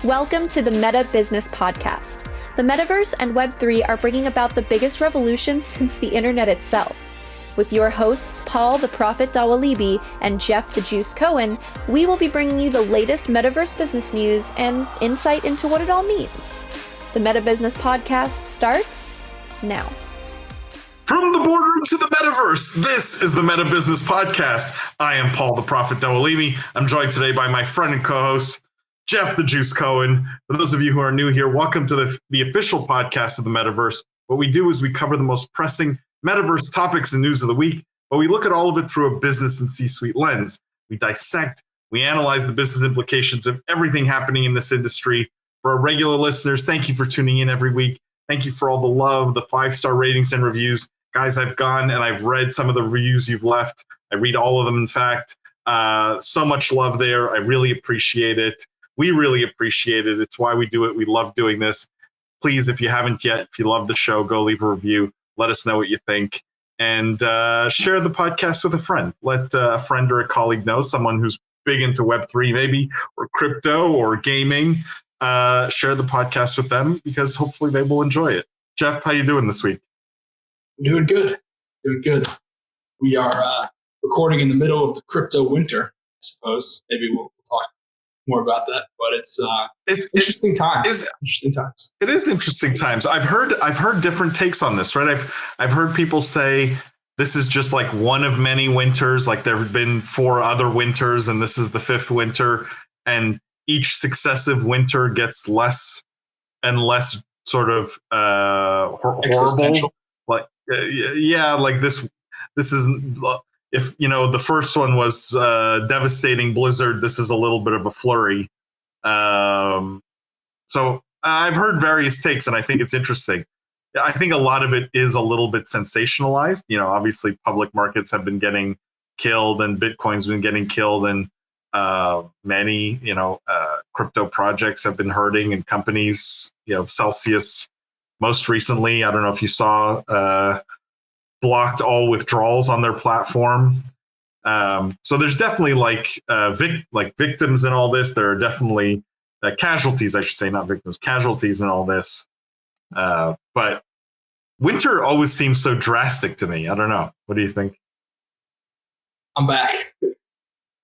Welcome to the Meta Business Podcast. The Metaverse and Web3 are bringing about the biggest revolution since the internet itself. With your hosts, Paul the Prophet Dawalibi and Jeff the Juice Cohen, we will be bringing you the latest Metaverse business news and insight into what it all means. The Meta Business Podcast starts now. From the boardroom to the metaverse, this is the Meta Business Podcast. I am Paul the Prophet Dawalibi. I'm joined today by my friend and co-host, Jeff the Juice Cohen. For those of you who are new here, welcome to the official podcast of the Metaverse. What we do is we cover the most pressing Metaverse topics and news of the week, but we look at all of it through a business and C-suite lens. We dissect, we analyze the business implications of everything happening in this industry. For our regular listeners, thank you for tuning in every week. Thank you for all the love, the 5-star ratings and reviews. Guys, I've gone and I've read some of the reviews you've left. I read all of them, in fact. So much love there. I really appreciate it. We really appreciate it. It's why we do it. We love doing this. Please, if you haven't yet, if you love the show, go leave a review. Let us know what you think. And share the podcast with a friend. Let a friend or a colleague know, someone who's big into Web3 maybe, or crypto or gaming. Share the podcast with them because hopefully they will enjoy it. Jeff, how you doing this week? Doing good. We are recording in the middle of the crypto winter, I suppose. Maybe we'll talk more about that, but it's interesting times. It is interesting times. I've heard different takes on this, right? I've heard people say this is just like one of many winters, like there have been 4 other winters and this is the 5th winter, and each successive winter gets less and less sort of horrible. Like like this is, if you know, the first one was devastating blizzard. This is a little bit of a flurry. So I've heard various takes, and I think it's interesting. I think a lot of it is a little bit sensationalized. You know, obviously public markets have been getting killed, and Bitcoin's been getting killed, and many crypto projects have been hurting, and companies, Celsius. Most recently, I don't know if you saw, blocked all withdrawals on their platform. So there's definitely victims in all this. There are definitely casualties, I should say, not victims, casualties in all this. But winter always seems so drastic to me. I don't know. What do you think? I'm back.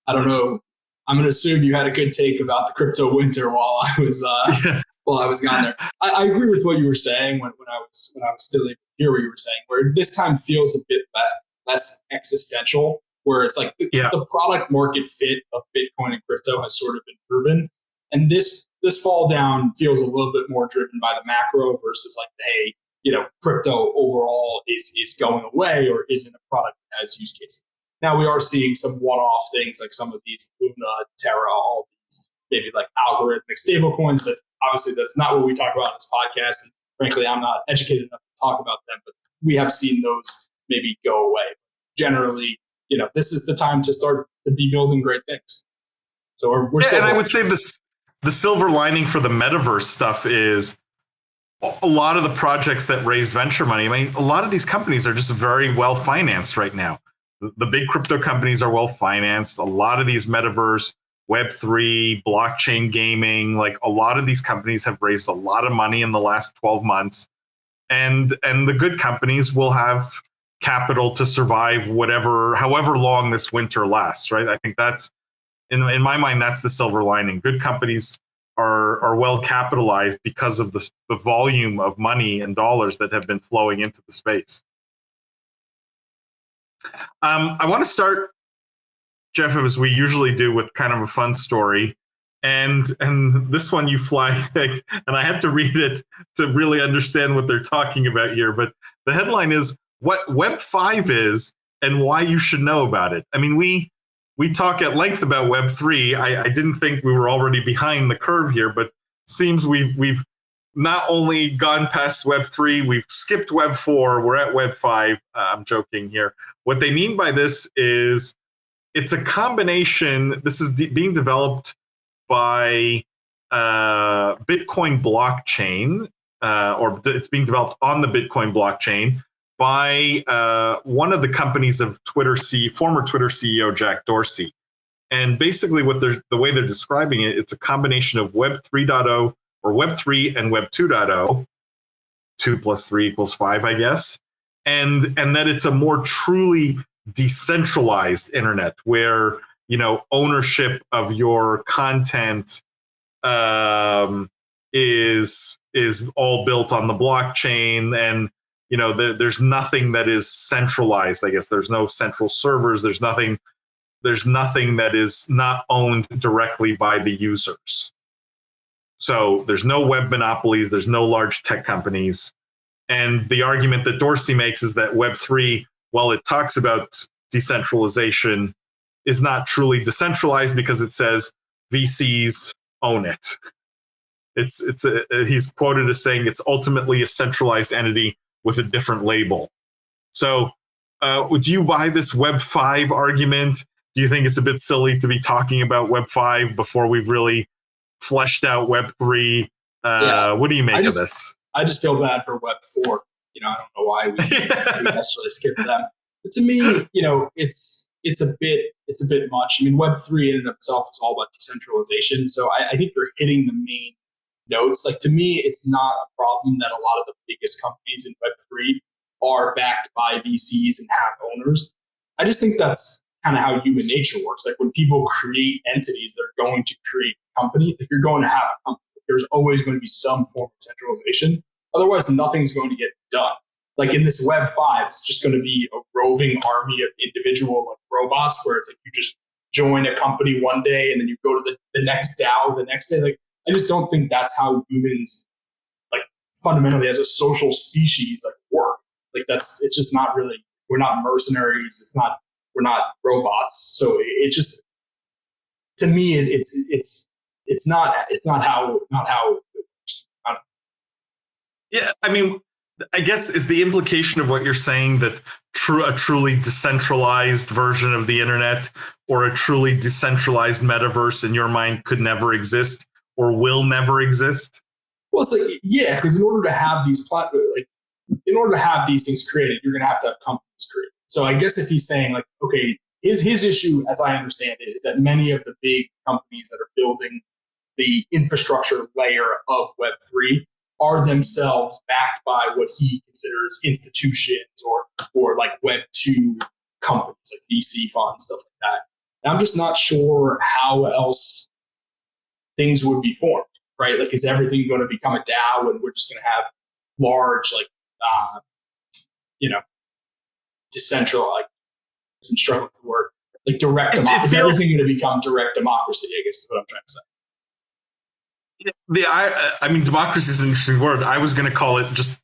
I don't know. I'm going to assume you had a good take about the crypto winter while I was gone there. I agree with what you were saying when I was still able to hear what you were saying, where this time feels a bit less existential, where it's like the product market fit of Bitcoin and crypto has sort of been proven. And this fall down feels a little bit more driven by the macro versus like, hey, crypto overall is going away or isn't a product that has use cases. Now we are seeing some one-off things like some of these Luna, Terra, all these maybe like algorithmic stablecoins, but obviously that's not what we talk about on this podcast. And frankly, I'm not educated enough to talk about them, but we have seen those maybe go away. Generally, this is the time to start to be building great things. So we're still. And I would say the silver lining for the metaverse stuff is a lot of the projects that raised venture money. I mean, a lot of these companies are just very well financed right now. The big crypto companies are well financed. A lot of these metaverse, Web3, blockchain gaming, like a lot of these companies have raised a lot of money in the last 12 months. And the good companies will have capital to survive however long this winter lasts, right? I think that's, in my mind, that's the silver lining. Good companies are well capitalized because of the volume of money and dollars that have been flowing into the space. I want to start, Jeff, as we usually do, with kind of a fun story. And this one you flagged, and I had to read it to really understand what they're talking about here. But the headline is what Web5 is and why you should know about it. I mean, we talk at length about Web3. I didn't think we were already behind the curve here, but it seems we've not only gone past Web3, we've skipped Web4. We're at Web5. I'm joking here. What they mean by this is it's a combination. This is being developed by Bitcoin blockchain, or it's being developed on the Bitcoin blockchain by one of the companies of former Twitter CEO Jack Dorsey. And basically the way they're describing it, it's a combination of Web 3.0 or Web 3 and Web 2.0. 2 plus 3 equals 5, I guess. And that it's a more truly decentralized internet where, ownership of your content is all built on the blockchain, and there's nothing that is centralized. I guess there's no central servers. There's nothing that is not owned directly by the users. So there's no web monopolies. There's no large tech companies. And the argument that Dorsey makes is that Web3, while it talks about decentralization, is not truly decentralized because it says VCs own it. He's quoted as saying it's ultimately a centralized entity with a different label. So do you buy this Web5 argument? Do you think it's a bit silly to be talking about Web5 before we've really fleshed out Web3? What do you make of this? I just feel bad for Web4. I don't know why we necessarily skip them. But to me, it's a bit much. I mean, Web3 in and of itself is all about decentralization. So I think you're hitting the main notes. Like, to me, it's not a problem that a lot of the biggest companies in Web3 are backed by VCs and have owners. I just think that's kind of how human nature works. Like, when people create entities, they're going to create a company. If you're going to have a company, there's always going to be some form of centralization. Otherwise, nothing's going to get done. Like in this Web5, it's just going to be a roving army of individual robots where it's like you just join a company one day and then you go to the next DAO the next day. Like, I just don't think that's how humans, like, fundamentally as a social species, like, work. Like, it's just not really, we're not mercenaries. We're not robots. So it just, to me, it's not how it works. I don't know. Yeah, I mean, I guess is the implication of what you're saying that a truly decentralized version of the internet or a truly decentralized metaverse in your mind could never exist or will never exist? Well, it's like, yeah, because in order to have these things created, you're going to have companies created. So I guess if he's saying, like, okay, his issue, as I understand it, is that many of the big companies that are building the infrastructure layer of Web3 are themselves backed by what he considers institutions or like Web2 companies, like VC funds, stuff like that. And I'm just not sure how else things would be formed, right? Like, is everything going to become a DAO and we're just going to have large, like, decentralized, like, I'm struggling with the word, like direct democracy. Is everything going to become direct democracy, I guess is what I'm trying to say. I mean, democracy is an interesting word. I was going to call it just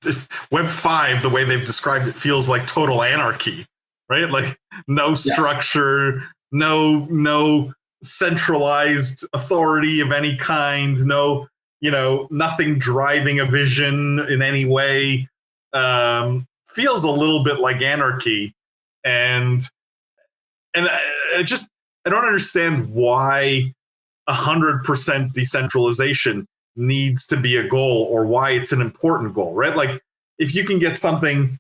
Web5. The way they've described it feels like total anarchy, right? Like no structure, no centralized authority of any kind, no, nothing driving a vision in any way. Feels a little bit like anarchy, and I don't understand why 100% decentralization needs to be a goal or why it's an important goal, right? Like, if you can get something,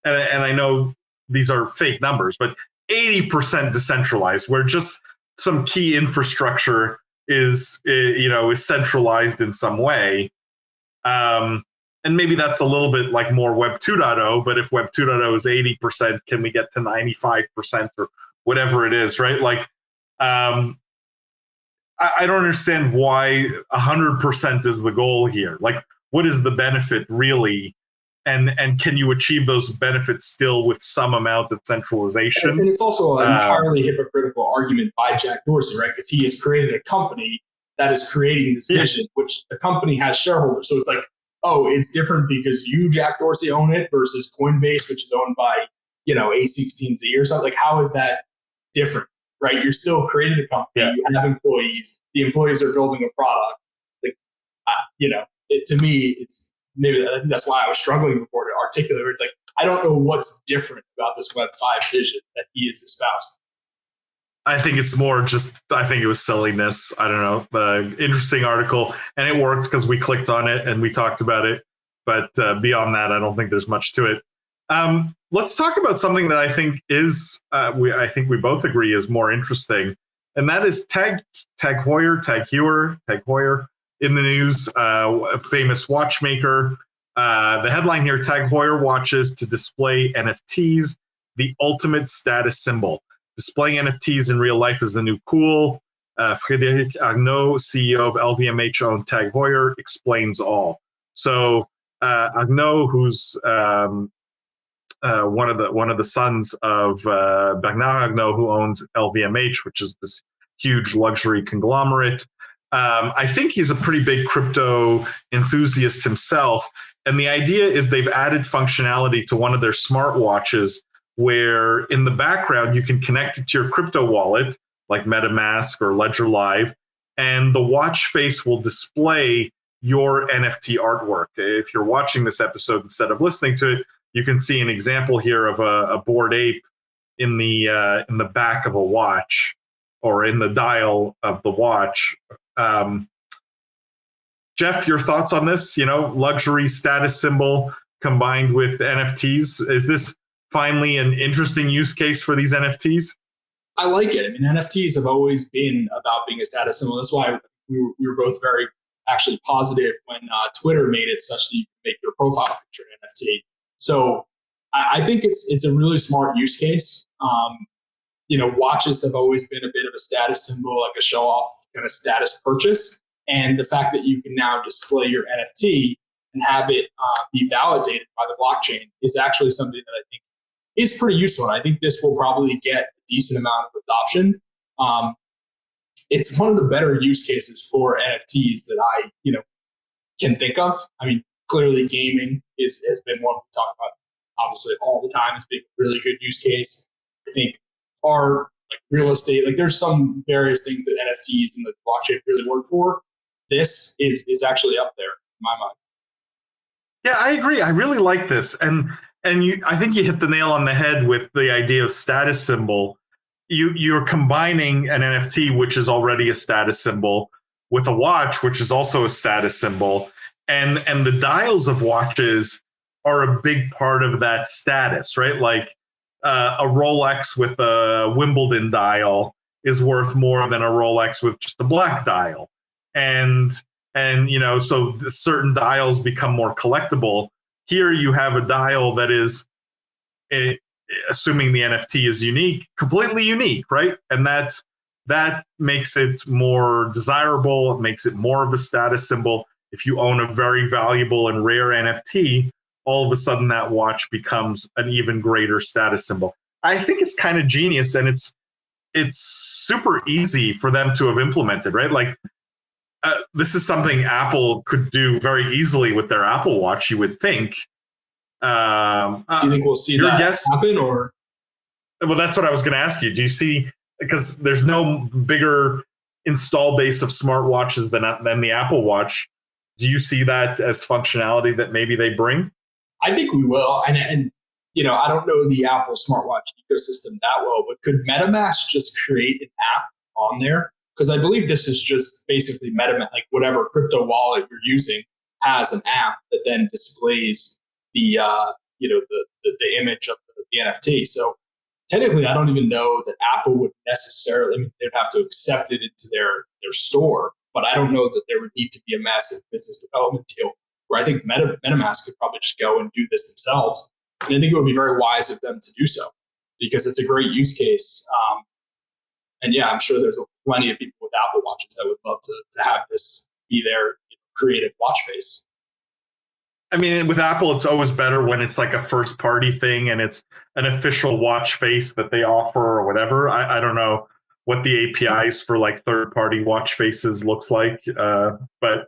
and I know these are fake numbers, but 80% decentralized, where just some key infrastructure is centralized in some way. And maybe that's a little bit like more Web 2.0, but if Web 2.0 is 80%, can we get to 95% or whatever it is, right? Like, I don't understand why 100% is the goal here. Like, what is the benefit really? And can you achieve those benefits still with some amount of centralization? And it's also an entirely hypocritical argument by Jack Dorsey, right? Because he has created a company that is creating this vision, which the company has shareholders. So it's like, oh, it's different because you, Jack Dorsey, own it versus Coinbase, which is owned by, A16Z or something. Like, how is that different? Right, you're still creating a company. Yeah. You have employees. The employees are building a product. Like, to me, it's maybe I think that's why I was struggling before to articulate. It's like, I don't know what's different about this Web5 vision that he has espoused. I think it's more just, I think it was silliness. I don't know. The interesting article, and it worked because we clicked on it and we talked about it. But beyond that, I don't think there's much to it. Let's talk about something that I think is, I think we both agree is more interesting, and that is Tag Heuer in the news, famous watchmaker. The headline here, Tag Heuer watches to display NFTs, the ultimate status symbol. Displaying NFTs in real life is the new cool. Frédéric Arnault, CEO of LVMH-owned Tag Heuer, explains all. So Arnault, who's one of the sons of Bernard Arnault, who owns LVMH, which is this huge luxury conglomerate. I think he's a pretty big crypto enthusiast himself. And the idea is they've added functionality to one of their smartwatches where in the background you can connect it to your crypto wallet, like MetaMask or Ledger Live, and the watch face will display your NFT artwork. If you're watching this episode instead of listening to it, you can see an example here of a Bored Ape in the back of a watch or in the dial of the watch. Jeff, your thoughts on this? Luxury status symbol combined with NFTs. Is this finally an interesting use case for these NFTs? I like it. I mean, NFTs have always been about being a status symbol. That's why we were both very actually positive when Twitter made it such that you can make your profile picture an NFT. So I think it's a really smart use case. Watches have always been a bit of a status symbol, like a show-off kind of status purchase. And the fact that you can now display your NFT and have it be validated by the blockchain is actually something that I think is pretty useful. And I think this will probably get a decent amount of adoption. It's one of the better use cases for NFTs that I, can think of. I mean, clearly gaming has been one we talk about obviously all the time. It's been a really good use case. I think art, like real estate, like there's some various things that NFTs and the blockchain really work for. This is actually up there in my mind. Yeah, I agree. I really like this. And I think you hit the nail on the head with the idea of status symbol. You're combining an NFT, which is already a status symbol, with a watch, which is also a status symbol. And the dials of watches are a big part of that status, right? Like a Rolex with a Wimbledon dial is worth more than a Rolex with just a black dial. And so certain dials become more collectible. Here you have a dial that is, assuming the NFT is unique, completely unique, right? And that makes it more desirable. It makes it more of a status symbol. If you own a very valuable and rare NFT, all of a sudden that watch becomes an even greater status symbol. I think it's kind of genius, and it's super easy for them to have implemented, right? Like this is something Apple could do very easily with their Apple Watch, you would think. Do you think we'll see that happen, or? Well, that's what I was going to ask you. Do you see, because there's no bigger install base of smartwatches than the Apple Watch. Do you see that as functionality that maybe they bring? I think we will. And I don't know the Apple smartwatch ecosystem that well, but could MetaMask just create an app on there? Because I believe this is just basically MetaMask, like whatever crypto wallet you're using has an app that then displays the image of the NFT. So technically, I don't even know that Apple would necessarily, they'd have to accept it into their store, but I don't know that there would need to be a massive business development deal where I think MetaMask could probably just go and do this themselves. And I think it would be very wise of them to do so because it's a great use case. And yeah, I'm sure there's plenty of people with Apple Watches that would love to have this be their creative watch face. I mean, with Apple, it's always better when it's like a first party thing and it's an official watch face that they offer or whatever. I don't know what the APIs for like third party watch faces looks like. But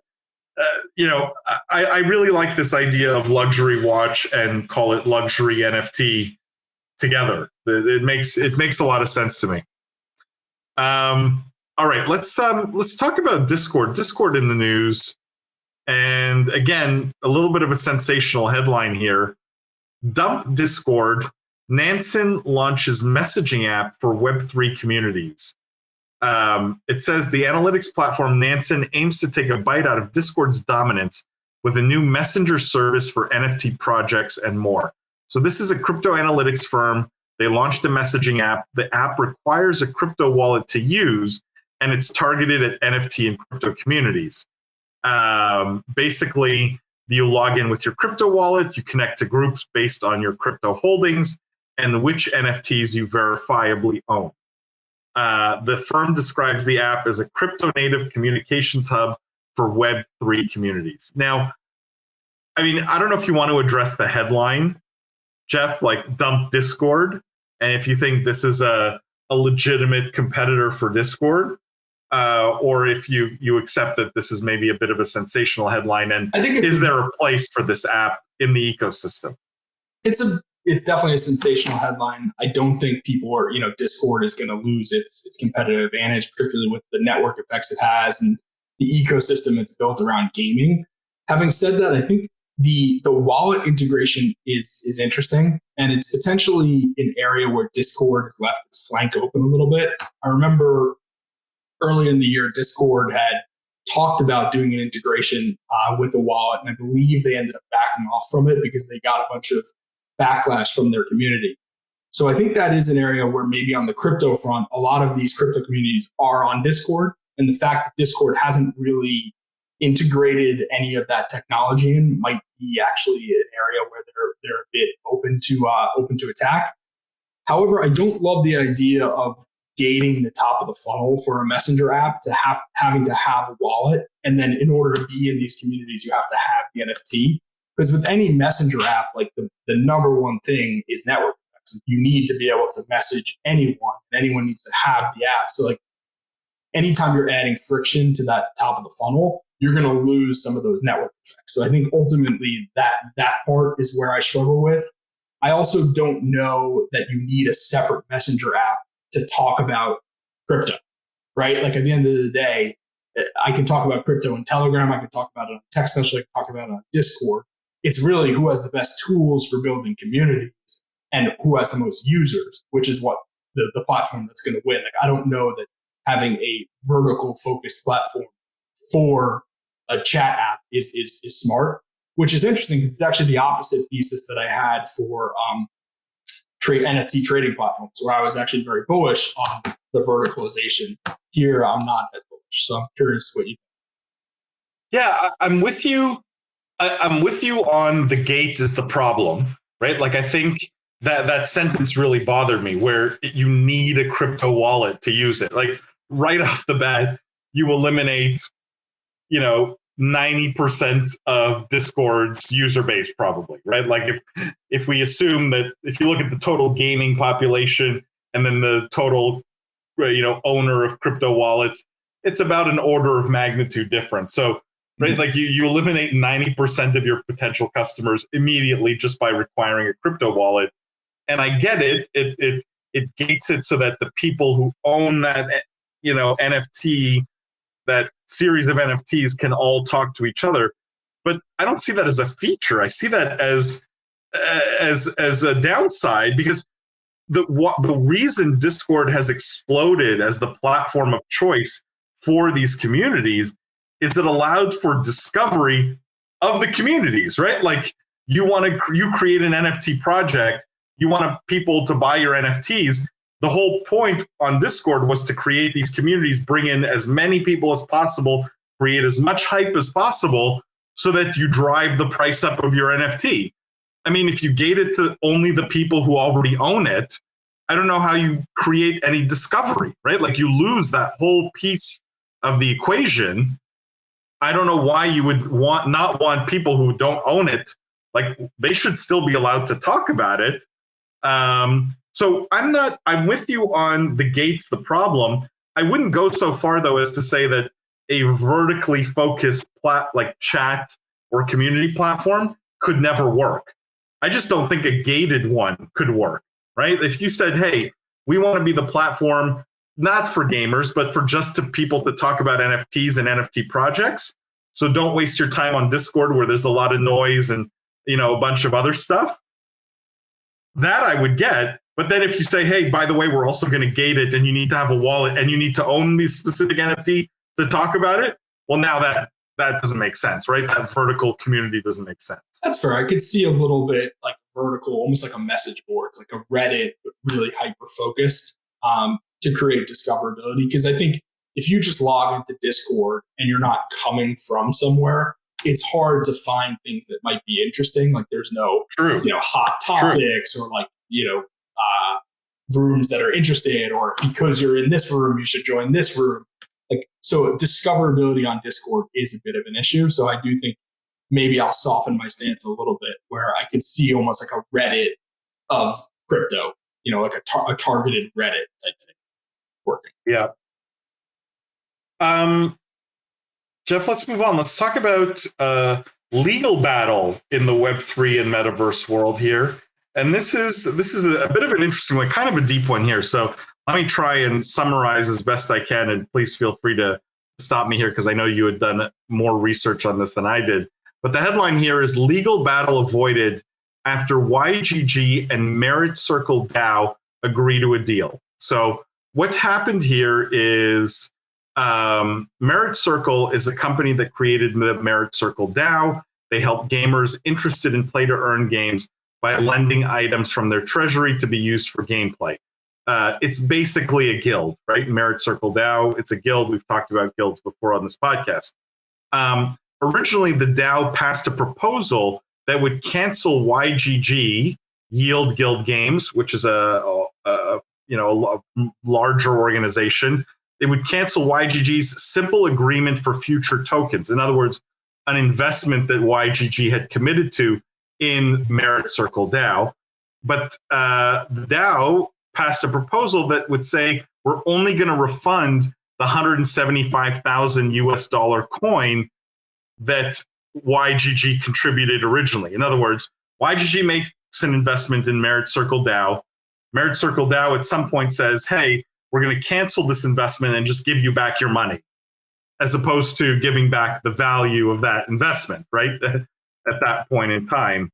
I really like this idea of luxury watch and call it luxury NFT together. It makes a lot of sense to me. All right, let's talk about Discord. Discord in the news. And again, a little bit of a sensational headline here. Dump Discord. Nansen launches messaging app for Web3 communities. It says the analytics platform Nansen aims to take a bite out of Discord's dominance with a new messenger service for NFT projects and more. So this is a crypto analytics firm They launched a messaging app. The app requires a crypto wallet to use, and it's targeted at NFT and crypto communities. Basically, you log in with your crypto wallet, you connect to groups based on your crypto holdings and which NFTs you verifiably own. The firm describes the app as a crypto native communications hub for Web3 communities. Now, I mean, I don't know if you want to address the headline, Jeff, like dump Discord, and if you think this is a legitimate competitor for Discord, or if you accept that this is maybe a bit of a sensational headline, and I think is there a place for this app in the ecosystem? It's definitely a sensational headline. I don't think people are, Discord is going to lose its competitive advantage, particularly with the network effects it has and the ecosystem it's built around gaming. Having said that, I think the wallet integration is interesting, and it's potentially an area where Discord has left its flank open a little bit. I remember early in the year, Discord had talked about doing an integration with a wallet, and I believe they ended up backing off from it because they got a bunch of backlash from their community. So I think that is an area where maybe on the crypto front, a lot of these crypto communities are on Discord, and the fact that Discord hasn't really integrated any of that technology in might be actually an area where they're a bit open to attack. However, I don't love the idea of gating the top of the funnel for a messenger app to having to have a wallet, and then in order to be in these communities, you have to have the NFT. Because with any messenger app, like the number one thing is network effects. You need to be able to message anyone, and anyone needs to have the app. So like anytime you're adding friction to that top of the funnel, you're going to lose some of those network effects. So I think ultimately that part is where I struggle with. I also don't know that you need a separate messenger app to talk about crypto, right? Like at the end of the day, I can talk about crypto in Telegram. I can talk about it on text message. I can talk about it on Discord. It's really who has the best tools for building communities and who has the most users, which is what the platform that's going to win. Like I don't know that having a vertical focused platform for a chat app is smart, which is interesting because it's actually the opposite thesis that I had for NFT trading platforms, where I was actually very bullish on the verticalization. Here, I'm not as bullish. So I'm curious what you think. Yeah, I'm with you. I'm with you on the gate is the problem, right? Like I think that sentence really bothered me, where you need a crypto wallet to use it. Like right off the bat, you eliminate, 90% of Discord's user base, probably, right? Like if we assume that if you look at the total gaming population and then the total, owner of crypto wallets, it's about an order of magnitude different. So, right, like you eliminate 90% of your potential customers immediately just by requiring a crypto wallet. And I get it. It gates it so that the people who own that, NFT, that series of NFTs can all talk to each other. But I don't see that as a feature. I see that as a downside, because the reason Discord has exploded as the platform of choice for these communities is it allowed for discovery of the communities, right? Like you create an NFT project, you want people to buy your NFTs. The whole point on Discord was to create these communities, bring in as many people as possible, create as much hype as possible so that you drive the price up of your NFT. I mean, if you gate it to only the people who already own it, I don't know how you create any discovery, right? Like you lose that whole piece of the equation. I don't know why you would not want people who don't own it. Like they should still be allowed to talk about it. So I'm with you on the gates, the problem. I wouldn't go so far though as to say that a vertically focused like chat or community platform could never work. I just don't think a gated one could work, right? If you said, hey, we want to be the platform, not for gamers, but for just to people to talk about NFTs and NFT projects. So don't waste your time on Discord where there's a lot of noise and, a bunch of other stuff. That I would get. But then if you say, hey, by the way, we're also going to gate it and you need to have a wallet and you need to own these specific NFT to talk about it, well, now that doesn't make sense, right? That vertical community doesn't make sense. That's fair. I could see a little bit like vertical, almost like a message board. It's like a Reddit, but really hyper-focused to create discoverability. Because I think if you just log into Discord and you're not coming from somewhere, it's hard to find things that might be interesting. Like there's no, hot topics or like, rooms that are interested, or because you're in this room, you should join this room. Like, so discoverability on Discord is a bit of an issue. So I do think maybe I'll soften my stance a little bit, where I could see almost like a Reddit of crypto, like a targeted Reddit type thing working. Yeah. Jeff, let's move on. Let's talk about legal battle in the Web3 and metaverse world here. And this is a bit of an interesting one, kind of a deep one here. So let me try and summarize as best I can, and please feel free to stop me here because I know you had done more research on this than I did. But the headline here is legal battle avoided after YGG and Merit Circle DAO agree to a deal. So what happened here is Merit Circle is a company that created the Merit Circle DAO. They help gamers interested in play-to-earn games by lending items from their treasury to be used for gameplay. It's basically a guild, right? Merit Circle DAO, it's a guild. We've talked about guilds before on this podcast. Originally, the DAO passed a proposal that would cancel YGG, Yield Guild Games, which is a larger organization. It would cancel YGG's simple agreement for future tokens. In other words, an investment that YGG had committed to in Merit Circle DAO. But the DAO passed a proposal that would say we're only going to refund the 175,000 US dollar coin that YGG contributed originally. In other words, YGG makes an investment in Merit Circle DAO. Merit Circle DAO at some point says, hey, we're going to cancel this investment and just give you back your money, as opposed to giving back the value of that investment, right? At that point in time.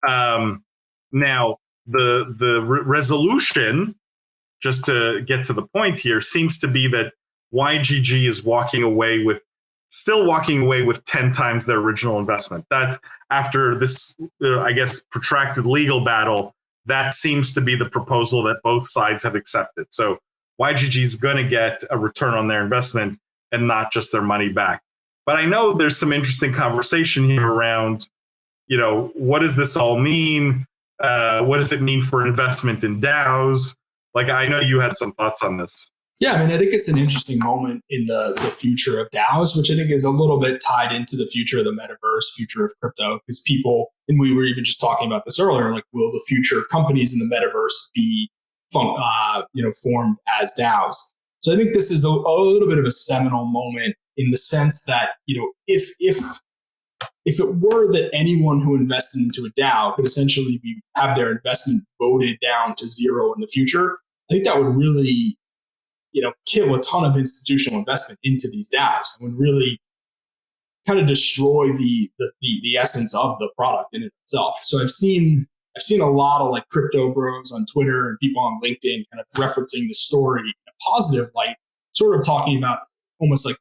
Now, the resolution, just to get to the point here, seems to be that YGG is still walking away with 10 times their original investment. That after this, I guess, protracted legal battle, that seems to be the proposal that both sides have accepted. So YGG is going to get a return on their investment and not just their money back. But I know there's some interesting conversation here around, what does this all mean? What does it mean for investment in DAOs? Like, I know you had some thoughts on this. Yeah, I mean, I think it's an interesting moment in the future of DAOs, which I think is a little bit tied into the future of the metaverse, future of crypto, because people, and we were even just talking about this earlier, like, will the future companies in the metaverse be formed as DAOs? So I think this is a little bit of a seminal moment in the sense that, if it were that anyone who invested into a DAO could essentially have their investment voted down to zero in the future, I think that would really, kill a ton of institutional investment into these DAOs and would really kind of destroy the essence of the product in itself. So I've seen a lot of like crypto bros on Twitter and people on LinkedIn kind of referencing the story in a positive light, sort of talking about almost like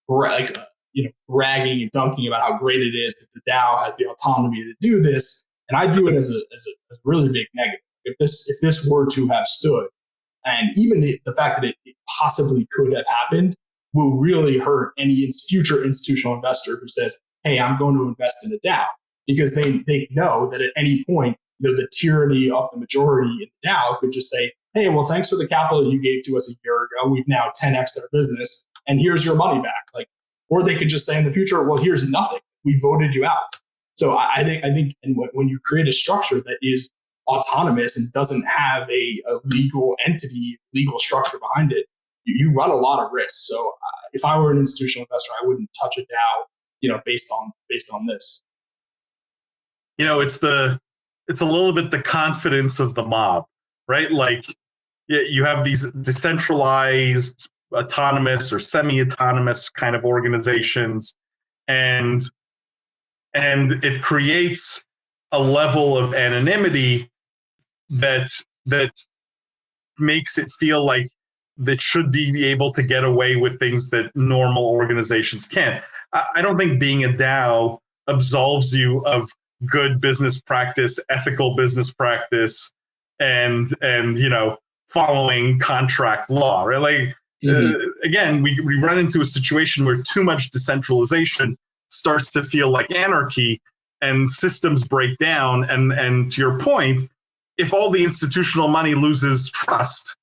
bragging and dunking about how great it is that the DAO has the autonomy to do this. And I view it as a really big negative. If this were to have stood, and even the fact that it possibly could have happened, will really hurt any future institutional investor who says, hey, I'm going to invest in a DAO, because they know that at any point, the tyranny of the majority in the DAO could just say, hey, well, thanks for the capital you gave to us a year ago. We've now 10x their business, and here's your money back. Or they could just say in the future, well, here's nothing. We voted you out. So I think, and when you create a structure that is autonomous and doesn't have a legal entity, legal structure behind it, you run a lot of risks. So if I were an institutional investor, I wouldn't touch a DAO, based on this. It's a little bit the confidence of the mob, right? Like, you have these decentralized, autonomous or semi-autonomous kind of organizations, and it creates a level of anonymity that makes it feel like that should be able to get away with things that normal organizations can't. I don't think being a DAO absolves you of good business practice, ethical business practice, and following contract law, right? Like again, we run into a situation where too much decentralization starts to feel like anarchy, and systems break down. And to your point, if all the institutional money loses trust,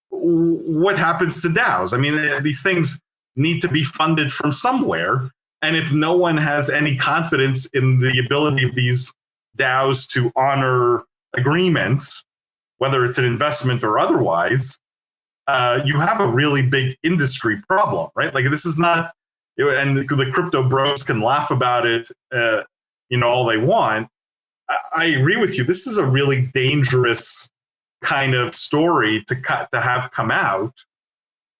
what happens to DAOs? I mean, these things need to be funded from somewhere. And if no one has any confidence in the ability of these DAOs to honor agreements, whether it's an investment or otherwise, you have a really big industry problem, right? Like, this is not, and the crypto bros can laugh about it, all they want. I agree with you. This is a really dangerous kind of story to have come out,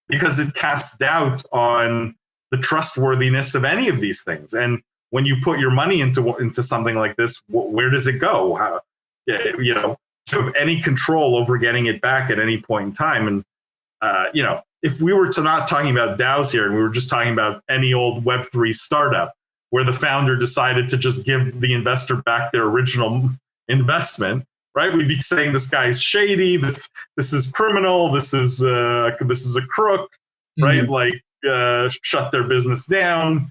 because it casts doubt on the trustworthiness of any of these things. And when you put your money into something like this, where does it go? How, do you have any control over getting it back at any point in time? And if we were to not talking about DAOs here, and we were just talking about any old Web3 startup where the founder decided to just give the investor back their original investment, right? We'd be saying this guy's shady. This is criminal. This is a crook, right? Like, shut their business down.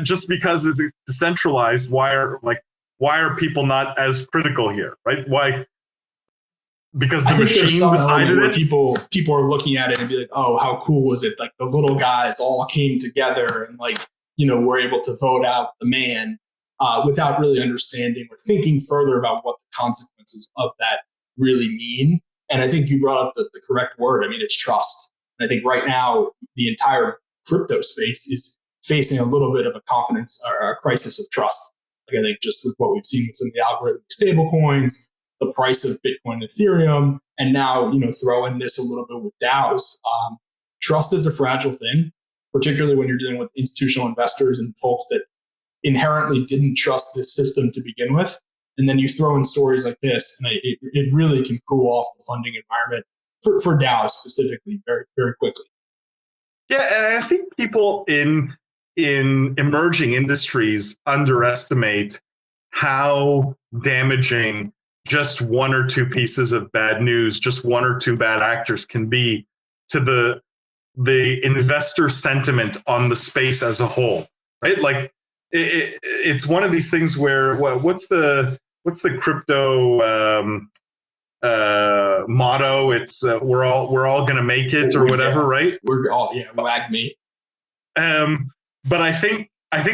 Just because it's decentralized, why are people not as critical here, right? Why? Because the machine decided it. People are looking at it and be like, "Oh, how cool was it? Like, the little guys all came together and were able to vote out the man," without really understanding or thinking further about what the consequences of that really mean. And I think you brought up the correct word. I mean, it's trust. And I think right now the entire crypto space is facing a little bit of a confidence or a crisis of trust. Like, I think just with what we've seen with some of the algorithmic stable coins, the price of Bitcoin and Ethereum, and now, throw in this a little bit with DAOs. Trust is a fragile thing, particularly when you're dealing with institutional investors and folks that inherently didn't trust this system to begin with. And then you throw in stories like this, and it really can cool off the funding environment for DAOs specifically very, very quickly. Yeah, and I think people in emerging industries underestimate how damaging just one or two pieces of bad news, just one or two bad actors can be to the investor sentiment on the space as a whole, right? Like, it's one of these things where what's the crypto motto? It's we're all gonna make it, or whatever, right? We're all wag me. But I think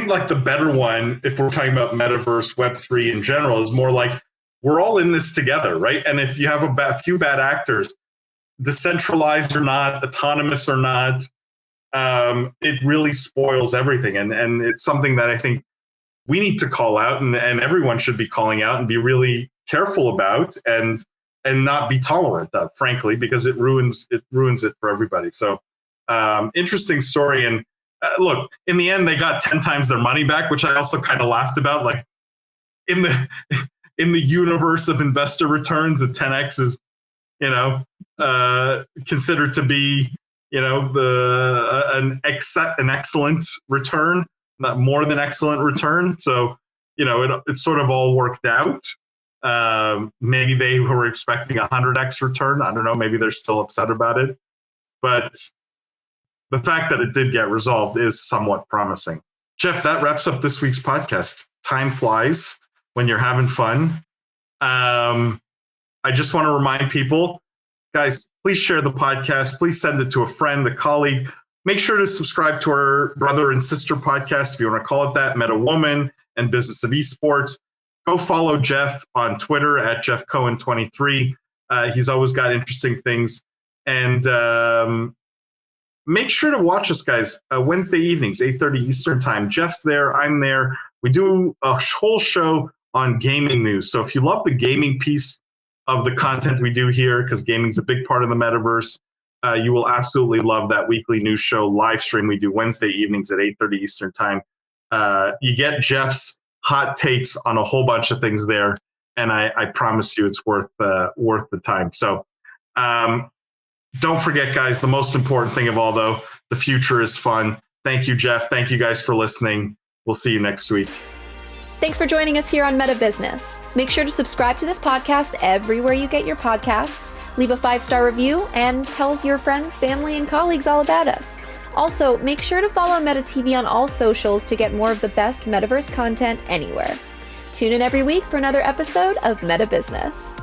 like the better one, if we're talking about metaverse, Web3 in general, is more like, we're all in this together, right? And if you have a few bad actors, decentralized or not, autonomous or not, it really spoils everything. And it's something that I think we need to call out, and everyone should be calling out and be really careful about, and not be tolerant of, frankly, because it ruins it for everybody. So interesting story. And look, in the end, they got 10 times their money back, which I also kind of laughed about. Like, in the universe of investor returns, the 10x is, considered to be, an excellent return, not more than excellent return. So, it sort of all worked out. Maybe they were expecting a 100x return. I don't know. Maybe they're still upset about it. But the fact that it did get resolved is somewhat promising. Jeff, that wraps up this week's podcast. Time flies when you're having fun. I just want to remind people, guys, please share the podcast. Please send it to a friend, a colleague. Make sure to subscribe to our brother and sister podcast, if you want to call it that, Meta Woman and Business of Esports. Go follow Jeff on Twitter at JeffCohen23. He's always got interesting things. And make sure to watch us, guys, Wednesday evenings, 8:30 Eastern time. Jeff's there. I'm there. We do a whole show on gaming news. So if you love the gaming piece of the content we do here, because gaming's a big part of the metaverse, you will absolutely love that weekly news show live stream we do Wednesday evenings at 8:30 Eastern time. You get Jeff's hot takes on a whole bunch of things there, and I promise you it's worth the time. So don't forget, guys, the most important thing of all, though, the future is fun. Thank you, Jeff. Thank you guys for listening. We'll see you next week. Thanks for joining us here on Meta Business. Make sure to subscribe to this podcast everywhere you get your podcasts, leave a 5-star review, and tell your friends, family, and colleagues all about us. Also, make sure to follow Meta TV on all socials to get more of the best metaverse content anywhere. Tune in every week for another episode of Meta Business.